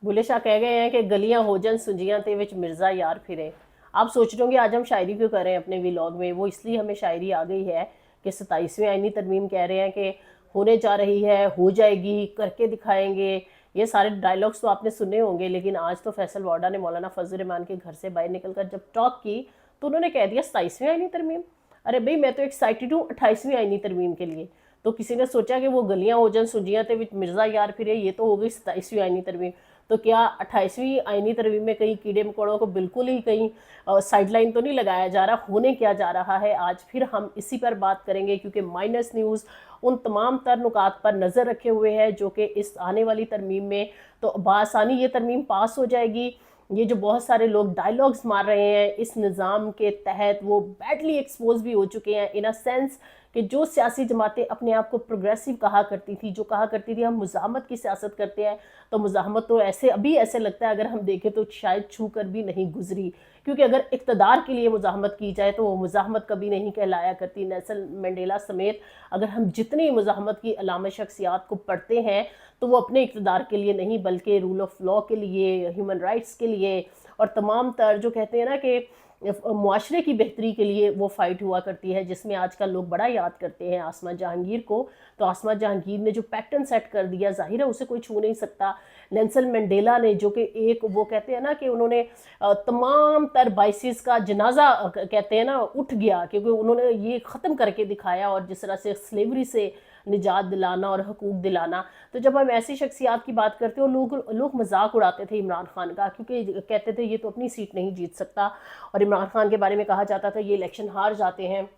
बुल्ले शाह कह गए हैं कि गलियां हो जन सुंजियां ते विच मिर्ज़ा यार फिरे। आप सोच रहे होंगे आज हम शायरी क्यों कर रहे हैं अपने व्लॉग में, वो इसलिए हमें शायरी आ गई है कि 27वीं आईनी तरमीम कह रहे हैं कि होने जा रही है, हो जाएगी, करके दिखाएंगे। ये सारे डायलॉग्स तो आपने सुने होंगे, लेकिन आज तो फैसल वाडा ने मौलाना फजल रहमान के घर से बाहर निकलकर जब टॉक की तो उन्होंने कह दिया 27वीं आईनी तरमीम। अरे भाई, मैं तो एक्साइटेड हूँ 28वीं आईनी तरमीम के लिए। तो किसी ने सोचा कि वो गलियां हो जन सुंजियां थे विच मिर्ज़ा यार फिरे, ये तो हो गई 27वीं आईनी तरमीम। तो क्या 28वीं आईनी तरमीम में कहीं कीड़े मकोड़ों को बिल्कुल ही कहीं साइडलाइन तो नहीं लगाया जा रहा? होने क्या जा रहा है, आज फिर हम इसी पर बात करेंगे, क्योंकि माइनस न्यूज़ उन तमाम तर नुकात पर नज़र रखे हुए है जो कि इस आने वाली तरमीम में तो बआसानी ये तरमीम पास हो जाएगी। ये जो बहुत सारे लोग डायलॉग्स मार रहे हैं इस निज़ाम के तहत, वो बैडली एक्सपोज भी हो चुके हैं इन अ सेंस कि जो सियासी जमातें अपने आप को प्रोग्रेसिव कहा करती थी, जो कहा करती थी हम मुज़ाहमत की सियासत करते हैं, तो मुज़ाहमत तो ऐसे अभी ऐसे लगता है अगर हम देखें तो शायद छू कर भी नहीं गुजरी। क्योंकि अगर इक़्तिदार के लिए मुज़ाहमत की जाए तो वो मुज़ाहमत कभी नहीं कहलाया करती। नेल्सन मंडेला समेत अगर हम जितनी मुज़ाहमत की अलामा शख्सियात को पढ़ते हैं तो वो अपने इक़्तिदार के लिए नहीं बल्कि रूल ऑफ लॉ के लिए, ह्यूमन राइट्स के लिए और तमाम तर जो कहते हैं ना कि मुआशरे की बेहतरी के लिए वो फ़ाइट हुआ करती है, जिसमें आजकल लोग बड़ा याद करते हैं आसमा जहांगीर को। तो आसमा जहांगीर ने जो पैटर्न सेट कर दिया, जाहिर है उसे कोई छू नहीं सकता। नेल्सन मंडेला ने जो कि एक वो कहते हैं ना कि उन्होंने तमाम तर बाइसिस का जनाजा कहते हैं ना उठ गया, क्योंकि उन्होंने ये ख़त्म करके दिखाया और जिस तरह से स्लेवरी से निजात दिलाना और हकूक़ दिलाना। तो जब हम ऐसी शख्सियात की बात करते हो, लोग मजाक उड़ाते थे इमरान खान का, क्योंकि कहते थे ये तो अपनी सीट नहीं जीत सकता। और इमरान खान के बारे में कहा जाता था ये इलेक्शन हार जाते हैं।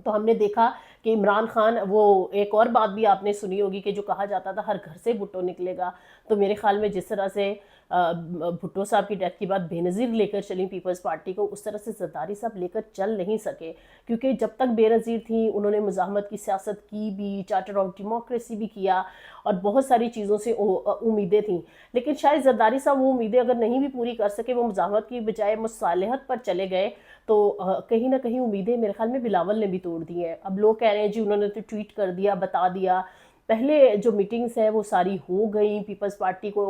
तो हमने देखा कि इमरान खान, वो एक और बात भी आपने सुनी होगी कि जो कहा जाता था हर घर से भुट्टो निकलेगा। तो मेरे ख्याल में जिस तरह से भुट्टो साहब की डेथ के बाद बेनज़ीर लेकर चली पीपल्स पार्टी को, उस तरह से जरदारी साहब लेकर चल नहीं सके, क्योंकि जब तक बेनज़ीर थी उन्होंने मुज़ाहमत की सियासत की भी, चार्टर ऑफ डेमोक्रेसी भी किया और बहुत सारी चीज़ों से उम्मीदें थी। लेकिन शायद जरदारी साहब वो उम्मीदें अगर नहीं भी पूरी कर सके, वो मुज़ाहमत की बजाय मुसालहत पर चले गए, तो कहीं ना कहीं उम्मीदें मेरे ख्याल में बिलावल ने भी तोड़ दी हैं। अब लोग कह रहे हैं जी उन्होंने तो ट्वीट कर दिया, बता दिया। पहले जो मीटिंग्स हैं वो सारी हो गई, पीपल्स पार्टी को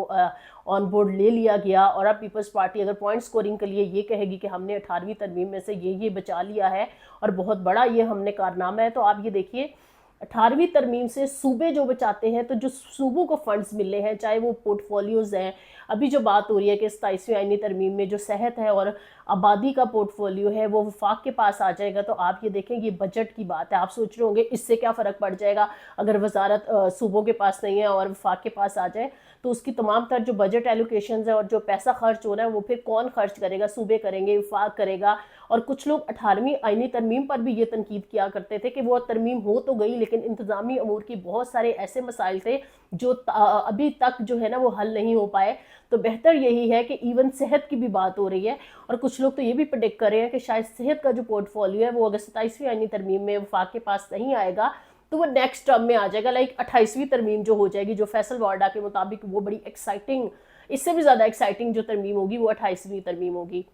ऑन बोर्ड ले लिया गया और अब पीपल्स पार्टी अगर पॉइंट स्कोरिंग के लिए ये कहेगी कि हमने 18वीं तरमीम में से ये बचा लिया है और बहुत बड़ा ये हमने कारनामा है, तो आप ये देखिए 18वीं तरमीम से सूबे जो बचाते हैं, तो जो सूबों को फंड्स मिले हैं, चाहे वो पोर्टफोलियोज़ हैं, अभी जो बात हो रही है कि 27वीं आईनी तरमीम में जो सेहत है और आबादी का पोर्टफोलियो है वो वफाक के पास आ जाएगा, तो आप ये देखें ये बजट की बात है। आप सोच रहे होंगे इससे क्या फ़र्क पड़ जाएगा अगर वजारत सूबों के पास नहीं है और वफाक के पास आ जाए, तो उसकी तमाम तर जो बजट एलोकेशन है और जो पैसा खर्च हो रहा है वो फिर कौन खर्च करेगा? सूबे करेंगे, वफाक करेगा। और कुछ लोग 18वीं आईनी तरमीम पर भी ये तनकीद किया करते थे कि वो तरमीम हो तो गई, लेकिन इंतज़ामी अमूर की बहुत सारे ऐसे मसाइल थे जो अभी तक जो है ना वो हल नहीं हो पाए। तो बेहतर यही है कि इवन सेहत की भी बात हो रही है और कुछ लोग तो ये भी प्रेडिक्ट कर रहे हैं कि शायद सेहत का जो पोर्टफोलियो है वो अगर 27वीं आईनी तरमीम में वफाक के पास नहीं आएगा तो वो नेक्स्ट टर्म में आ जाएगा। लाइक 28वीं तरमीम जो हो जाएगी, जो फैसल वार्डा के मुताबिक वो बड़ी एक्साइटिंग, इससे भी ज़्यादा एक्साइटिंग जो तरमीम होगी वो 28वीं तरमीम होगी।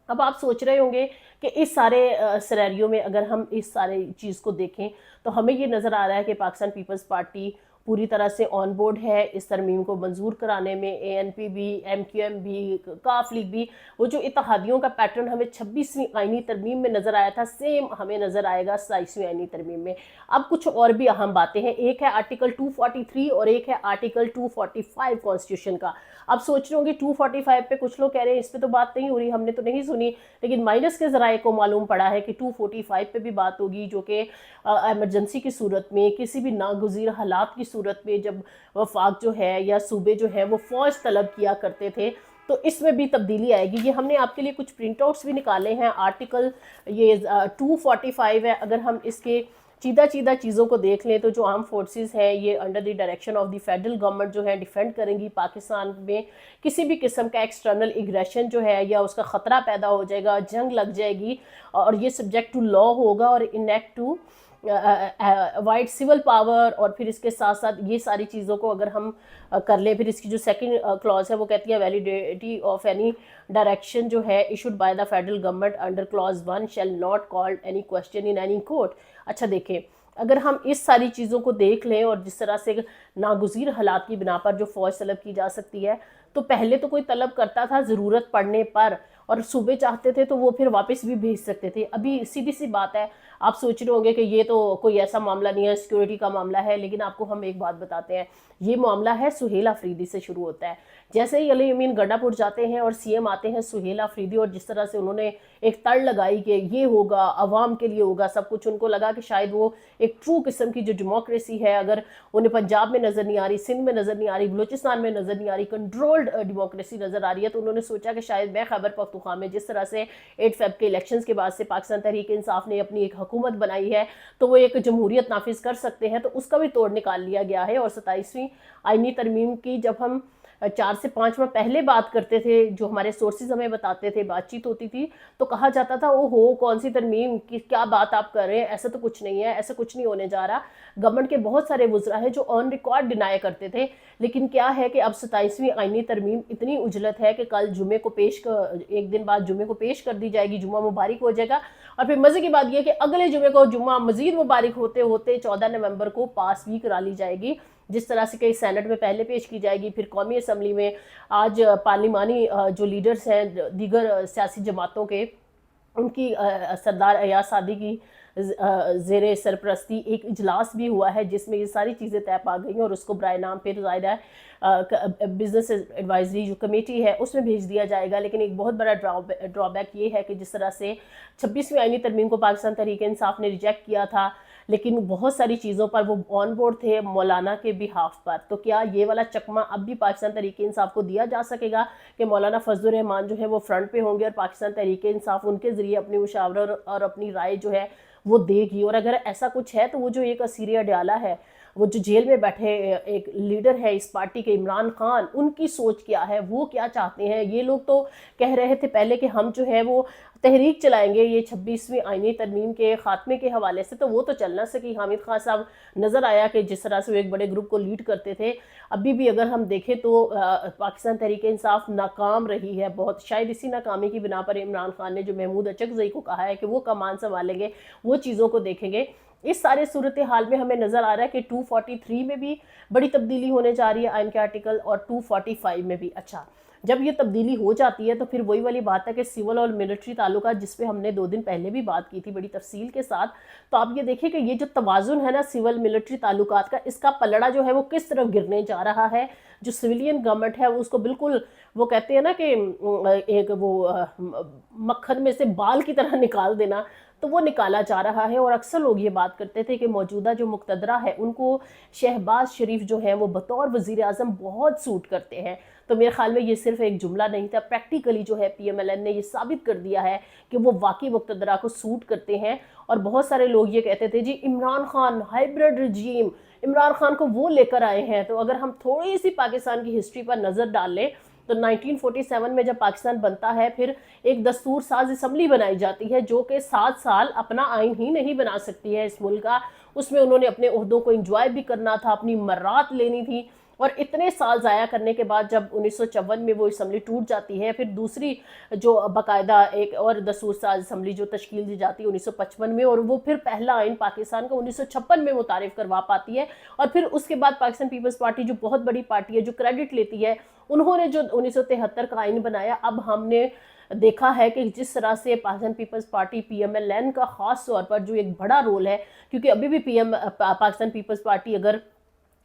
अब आप सोच रहे होंगे कि इस सारे सिनेरियो में अगर हम इस सारे चीज़ को देखें तो हमें ये नज़र आ रहा है कि पाकिस्तान पीपल्स पार्टी पूरी तरह से ऑन बोर्ड है इस तरमीम को मंजूर कराने में। ANP भी, MQM भी, काफ लीग भी, वो जो इत्तेहादियों का पैटर्न हमें 26वीं आईनी तरमीम में नज़र आया था, सेम हमें नज़र आएगा 27वीं आईनी तरमीम में। अब कुछ और भी अहम बातें हैं, एक है आर्टिकल 243 और एक है आर्टिकल 245 कॉन्स्टिट्यूशन का। अब सोच रहे होंगे 245 पे कुछ लोग कह रहे हैं इस पर तो बात नहीं हो रही, हमने तो नहीं सुनी, लेकिन माइनस के ज़राए को मालूम पड़ा है कि 245 पे भी बात होगी, जो कि एमरजेंसी की सूरत में, किसी भी नागुज़ीर हालात की सूरत में जब वफाक जो है या सूबे जो है वो फ़ौज तलब किया करते थे, तो इसमें भी तब्दीली आएगी। ये हमने आपके लिए कुछ प्रिंट आउट्स भी निकाले हैं। आर्टिकल ये 245 है। अगर हम इसके चीदा चीदा चीज़ों को देख लें तो जो आर्म फोर्सेस है ये under the direction of the federal government जो है डिफेंड करेंगी पाकिस्तान में किसी भी किस्म का एक्सटर्नल इग्रेशन जो है या उसका ख़तरा पैदा हो जाएगा, जंग लग जाएगी, और ये सब्जेक्ट टू लॉ होगा और enact to wide civil power. और फिर इसके साथ साथ ये सारी चीज़ों को अगर हम कर लें, फिर इसकी जो सेकंड क्लॉज है वो कहती है वैलिडिटी ऑफ एनी डायरेक्शन जो है issued by the federal government under clause 1 shall not called any question in any court. अच्छा देखें, अगर हम इस सारी चीज़ों को देख लें और जिस तरह से नागुज़ीर हालात की बिना पर जो फ़ौज तलब की जा सकती है, तो पहले तो कोई तलब करता था ज़रूरत पड़ने पर, और सूबे चाहते थे तो वो फिर वापस भी भेज सकते थे। अभी सीधी सी बात है, आप सोच रहे होंगे कि ये तो कोई ऐसा मामला नहीं है, सिक्योरिटी का मामला है, लेकिन आपको हम एक बात बताते हैं, ये मामला है सुहेल अफरीदी से शुरू होता है। जैसे ही अली अमीन गंडापुर जाते हैं और सीएम आते हैं सुहेल अफरीदी, और जिस तरह से उन्होंने एक तड़ लगाई कि ये होगा, अवाम के लिए होगा सब कुछ, उनको लगा कि शायद वो एक ट्रू किस्म की जो डेमोक्रेसी है, अगर उन्हें पंजाब में नज़र नहीं आ रही, सिंध में नज़र नहीं आ रही, बलूचिस्तान में नज़र नहीं आ रही, कंट्रोल्ड डेमोक्रेसी नज़र आ रही है, तो उन्होंने सोचा कि शायद मैं खैबर पख्तूनख्वा में जिस तरह से 8 फेब के इलेक्शंस के बाद से पाकिस्तान तहरीक इंसाफ ने अपनी एक हुकूमत बनाई है, तो वो एक जमहूरियत नाफिज कर सकते हैं, तो उसका भी तोड़ निकाल लिया गया है। और 27वीं आईनी तरमीम की जब हम 4 से 5 माह पहले बात करते थे, जो हमारे सोर्सेज हमें बताते थे, बातचीत होती थी, तो कहा जाता था ओहो कौन सी तरमीम की क्या बात आप कर रहे हैं, ऐसा तो कुछ नहीं है, ऐसा कुछ नहीं होने जा रहा। गवर्नमेंट के बहुत सारे वुज़रा हैं जो ऑन रिकॉर्ड डिनाई करते थे, लेकिन क्या है कि अब 27वीं आईनी तरमीम इतनी उजलत है कि कल जुमे को एक दिन बाद जुमे को पेश कर दी जाएगी, जुमा मुबारक हो जाएगा, और फिर मज़े की बात यह कि अगले जुमे को जुमा मजीद मुबारक होते होते 14 नवंबर को पास भी करा ली जाएगी, जिस तरह से कई सेनेट में पहले पेश की जाएगी, फिर कौमी असम्बली में। आज पार्लिमानी जो लीडर्स हैं दीगर सियासी जमातों के, उनकी सरदार अयाज सादी की ज़ेरे सरपरस्ती एक इजलास भी हुआ है, जिसमें ये सारी चीज़ें तय पा गई हैं, और उसको बराए नाम फिर ज़ाहिर है बिजनेस एडवाइजरी जो कमेटी है उसमें भेज दिया जाएगा। लेकिन एक बहुत बड़ा ड्रॉबैक ये है कि जिस तरह से 26वीं आईनी तरमीम को पाकिस्तान तहरीक इंसाफ ने रिजेक्ट किया था, लेकिन बहुत सारी चीज़ों पर वो ऑन बोर्ड थे मौलाना के बिहाफ पर, तो क्या ये वाला चकमा अब भी पाकिस्तान तहरीक इंसाफ को दिया जा सकेगा कि मौलाना फजलुर रहमान जो है वो फ्रंट पे होंगे और पाकिस्तान तहरीक इंसाफ उनके ज़रिए अपनी मुशावरत और अपनी राय जो है वो देगी? और अगर ऐसा कुछ है तो वो जो एक असीरिया डयाला है, वो जो जेल में बैठे एक लीडर है इस पार्टी के इमरान खान, उनकी सोच क्या है, वो क्या चाहते हैं? ये लोग तो कह रहे थे पहले कि हम जो है वो तहरीक चलाएंगे ये 26वीं आईनी तरमीम के खात्मे के हवाले से, तो वो तो चल ना सकी। हामिद खान साहब नज़र आया कि जिस तरह से वो एक बड़े ग्रुप को लीड करते थे, अभी भी अगर हम देखें तो पाकिस्तान तहरीक इंसाफ नाकाम रही है बहुत। शायद इसी नाकामी की बिना पर इमरान खान ने जो महमूद अचकज़ई को कहा है कि वो कमान संभालेंगे, वो चीज़ों को देखेंगे। इस सारे सूरत हाल में हमें नज़र आ रहा है कि 243 में भी बड़ी तब्दीली होने जा रही है आइन के आर्टिकल, और 245 में भी। अच्छा, जब ये तब्दीली हो जाती है तो फिर वही वाली बात है कि सिविल और मिलिट्री ताल्लुकात, जिस पे हमने 2 दिन पहले भी बात की थी बड़ी तफसील के साथ, तो आप ये देखिए कि ये जो तवाज़ुन है ना सिविल मिलिट्री ताल्लुकात का, इसका पलड़ा जो है वो किस तरफ गिरने जा रहा है। जो सिविलियन गवर्नमेंट है वो उसको बिल्कुल, वो कहते हैं ना कि एक वो मक्खन में से बाल की तरह निकाल देना, तो वो निकाला जा रहा है। और अक्सर लोग ये बात करते थे कि मौजूदा जो मुक़तदरा है उनको शहबाज शरीफ जो है वो बतौर वज़ीर आज़म बहुत सूट करते हैं। तो मेरे ख्याल में ये सिर्फ एक जुमला नहीं था, प्रैक्टिकली जो है PMLN ने ये साबित कर दिया है कि वो वाकई मुक़तदरा को सूट करते हैं। और बहुत सारे लोग ये कहते थे जी इमरान खान हाइब्रिड रजीम, इमरान खान को वो लेकर आए हैं। तो अगर हम थोड़ी सी पाकिस्तान की हिस्ट्री पर नज़र डाल लें तो 1947 में जब पाकिस्तान बनता है, फिर एक दस्तूर साज असम्बली बनाई जाती है जो कि 7 साल अपना आइन ही नहीं बना सकती है इस मुल्क का। उसमें उन्होंने अपने ओहदों को इंजॉय भी करना था, अपनी मर्रात लेनी थी, और इतने साल ज़ाया करने के बाद जब 1954 में वो असम्बली टूट जाती है, फिर दूसरी जो बाकायदा एक और दस्तूर साज असम्बली जो तश्कील दी जाती है 1955 में, और वो फिर पहला आइन पाकिस्तान का 1956 में मुतारिफ करवा पाती है। और फिर उसके बाद पाकिस्तान पीपल्स पार्टी जो बहुत बड़ी पार्टी है, जो क्रेडिट लेती है, उन्होंने जो 1973 का आइन बनाया। अब हमने देखा है कि जिस तरह से पाकिस्तान पीपल्स पार्टी PMLN का ख़ास तौर पर जो एक बड़ा रोल है, क्योंकि अभी भी पाकिस्तान पीपल्स पार्टी अगर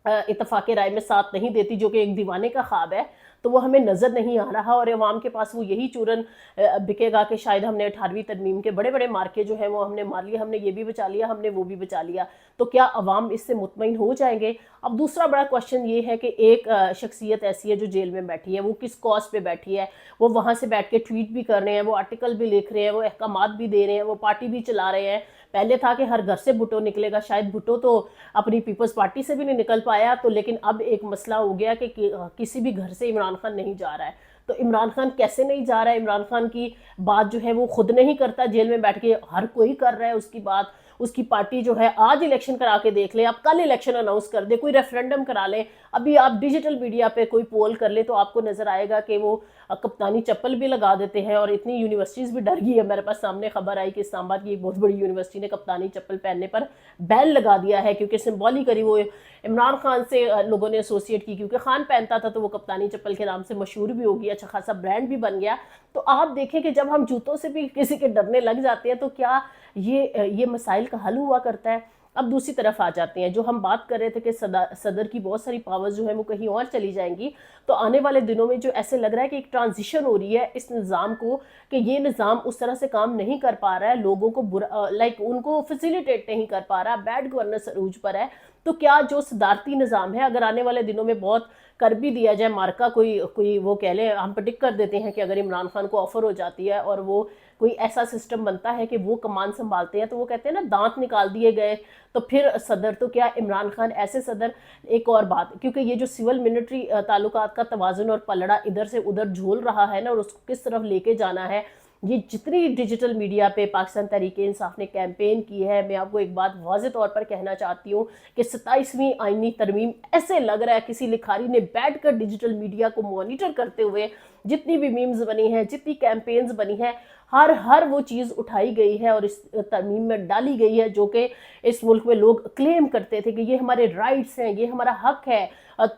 इत्तफाक़ राय में साथ नहीं देती, जो कि एक दीवाने का ख्वाब है, तो वो हमें नज़र नहीं आ रहा। और अवाम के पास वो यही चूरन बिकेगा कि शायद हमने 18वीं तरमीम के बड़े बड़े मार्के जो हैं वो हमने मार लिया, हमने ये भी बचा लिया, हमने वो भी बचा लिया। तो क्या अवाम इससे मुतमईन हो जाएंगे? अब दूसरा बड़ा क्वेश्चन ये है कि एक शख्सियत ऐसी है जो जेल में बैठी है, वो किस कॉज पे बैठी है? वो वहाँ से बैठ के ट्वीट भी कर रहे हैं, वो आर्टिकल भी लिख रहे हैं, वो अहकामात भी दे रहे हैं, वो पार्टी भी चला रहे हैं। पहले था कि हर घर से भुट्टो निकलेगा, शायद भुट्टो तो अपनी पीपल्स पार्टी से भी नहीं निकल पाया, तो लेकिन अब एक मसला हो गया कि किसी भी घर से इमरान खान नहीं जा रहा है। तो इमरान खान कैसे नहीं जा रहा है? इमरान खान की बात जो है वो खुद नहीं करता, जेल में बैठ के हर कोई कर रहा है उसकी बात। उसकी पार्टी जो है आज इलेक्शन करा के देख ले, आप कल इलेक्शन अनाउंस कर दे, कोई रेफरेंडम करा लें, अभी आप डिजिटल मीडिया पे कोई पोल कर ले तो आपको नजर आएगा कि वो कप्तानी चप्पल भी लगा देते हैं। और इतनी यूनिवर्सिटीज़ भी डर गई है, मेरे पास सामने खबर आई कि इस्लामाबाद की एक बहुत बड़ी यूनिवर्सिटी ने कप्तानी चप्पल पहनने पर बैन लगा दिया है, क्योंकि सिंबॉलिकली वो इमरान खान से लोगों ने एसोसिएट की, क्योंकि खान पहनता था तो वो कप्तानी चप्पल के नाम से मशहूर भी हो गया, अच्छा खासा ब्रांड भी बन गया। तो आप देखें कि जब हम जूतों से भी किसी के डरने लग जाते हैं तो क्या ये मसाइल का हल हुआ करता है। अब दूसरी तरफ आ जाते हैं, जो हम बात कर रहे थे कि सदर की बहुत सारी पावर्स जो है वो कहीं और चली जाएंगी, तो आने वाले दिनों में जो ऐसे लग रहा है कि एक ट्रांजिशन हो रही है इस निज़ाम को, कि ये निज़ाम उस तरह से काम नहीं कर पा रहा है, लोगों को लाइक उनको फैसिलिटेट नहीं कर पा रहा, बैड गवर्नेंस अरूज पर है। तो क्या जो सदारती निज़ाम है, अगर आने वाले दिनों में बहुत कर भी दिया जाए, मार्का कोई कोई वो कह लें, हम प्रेडिक्ट कर देते हैं कि अगर इमरान खान को ऑफर हो जाती है और वो कोई ऐसा सिस्टम बनता है कि वो कमान संभालते हैं, तो वो कहते हैं ना दांत निकाल दिए गए तो फिर सदर, तो क्या इमरान खान ऐसे सदर। एक और बात, क्योंकि ये जो सिविल मिलिट्री ताल्लुकात का तवाज़ुन और पलड़ा इधर से उधर झूल रहा है ना, और उसको किस तरफ लेके जाना है, ये जितनी डिजिटल मीडिया पे पाकिस्तान तहरीक-ए-इंसाफ ने कैंपेन की है, मैं आपको एक बात वाज़ेह तौर पर कहना चाहती हूँ कि 27वीं आईनी तरमीम, ऐसे लग रहा है किसी लिखारी ने बैठकर डिजिटल मीडिया को मॉनिटर करते हुए जितनी भी मीम्स बनी हैं, जितनी कैंपेन्स बनी हैं, हर वो चीज़ उठाई गई है और इस तरमीम में डाली गई है, जो कि इस मुल्क में लोग क्लेम करते थे कि ये हमारे राइट्स हैं, ये हमारा हक है,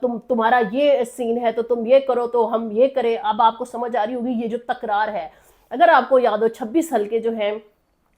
तुम्हारा ये सीन है तो तुम ये करो तो हम ये करें। अब आपको समझ आ रही होगी ये जो तकरार है। अगर आपको याद हो 26 हल्के जो हैं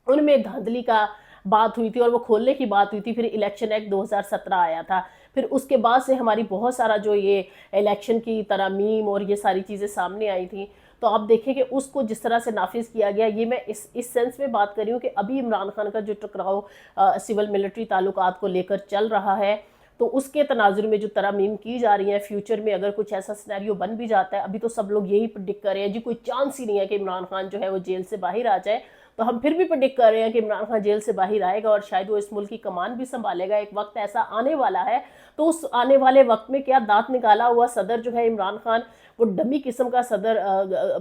उनमें धांधली का बात हुई थी और वो खोलने की बात हुई थी, फिर इलेक्शन एक्ट 2017 आया था, फिर उसके बाद से हमारी बहुत सारा जो ये इलेक्शन की तरमीम और ये सारी चीज़ें सामने आई थी। तो आप देखें कि उसको जिस तरह से नाफिज किया गया, ये मैं इस सेंस में बात कर रही हूँ कि अभी इमरान खान का जो टकराव सिविल मिलिट्री ताल्लुकात को लेकर चल रहा है, तो उसके तनाजुर में जो तरमीम की जा रही है, फ्यूचर में अगर कुछ ऐसा सिनेरियो बन भी जाता है, अभी तो सब लोग यही प्रेडिक्ट कर रहे हैं जी कोई चांस ही नहीं है कि इमरान खान जो है वो जेल से बाहर आ जाए, तो हम फिर भी प्रेडिक्ट कर रहे हैं कि इमरान खान जेल से बाहर आएगा और शायद वो इस मुल्क की कमान भी संभालेगा। एक वक्त ऐसा आने वाला है, तो उस आने वाले वक्त में क्या दांत निकाला हुआ सदर जो है इमरान खान, वो डमी किस्म का सदर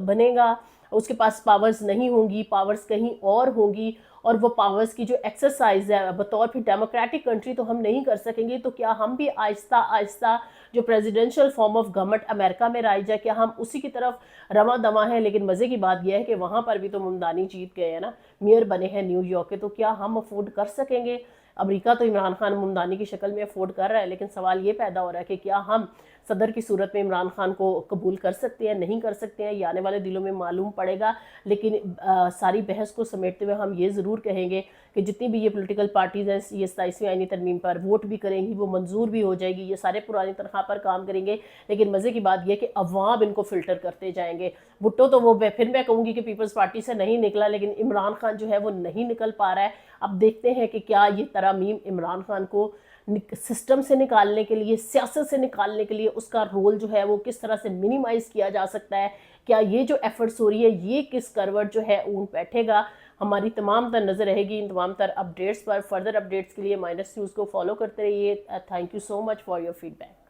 बनेगा, उसके पास पावर्स नहीं होंगी, पावर्स कहीं और होंगी, और वो पावर्स की जो एक्सरसाइज है बतौर फिर डेमोक्रेटिक कंट्री तो हम नहीं कर सकेंगे। तो क्या हम भी आहिस्ता आहिस्ता जो presidential form of government America में राइज है, क्या हम उसी की तरफ रवा दवा हैं। लेकिन मज़े की बात यह है कि वहाँ पर भी तो मुमदानी जीत गए हैं ना, मेयर बने हैं न्यूयॉर्क के, तो क्या हम अफोर्ड कर सकेंगे। अमेरिका तो इमरान खान मुमदानी की शक्ल में अफोर्ड कर रहा है, लेकिन सवाल ये पैदा हो रहा है कि क्या हम सदर की सूरत में इमरान खान को कबूल कर सकते हैं, नहीं कर सकते हैं, ये आने वाले दिनों में मालूम पड़ेगा। लेकिन सारी बहस को समेटते हुए हम ये ज़रूर कहेंगे कि जितनी भी ये पॉलिटिकल पार्टीज़ हैं ये 27वीं आईनी तरमीम पर वोट भी करेंगी, वो मंजूर भी हो जाएगी, ये सारे पुरानी तनख्वाह पर काम करेंगे। लेकिन मज़े की बात यह कि अवाम इनको फ़िल्टर करते जाएंगे। भुट्टो तो वो फिर मैं कहूँगी कि पीपल्स पार्टी से नहीं निकला, लेकिन इमरान खान जो है वो नहीं निकल पा रहा है। अब देखते हैं कि क्या ये तरमीम इमरान खान को सिस्टम से निकालने के लिए, सियासत से निकालने के लिए उसका रोल जो है वो किस तरह से मिनिमाइज़ किया जा सकता है। क्या ये जो एफर्ट्स हो रही है ये किस करवट जो है ऊन बैठेगा। हमारी तमाम तर नज़र रहेगी इन तमाम तर अपडेट्स पर। फर्दर अपडेट्स के लिए माइनस न्यूज़ को फॉलो करते रहिए। Thank you so much for your feedback.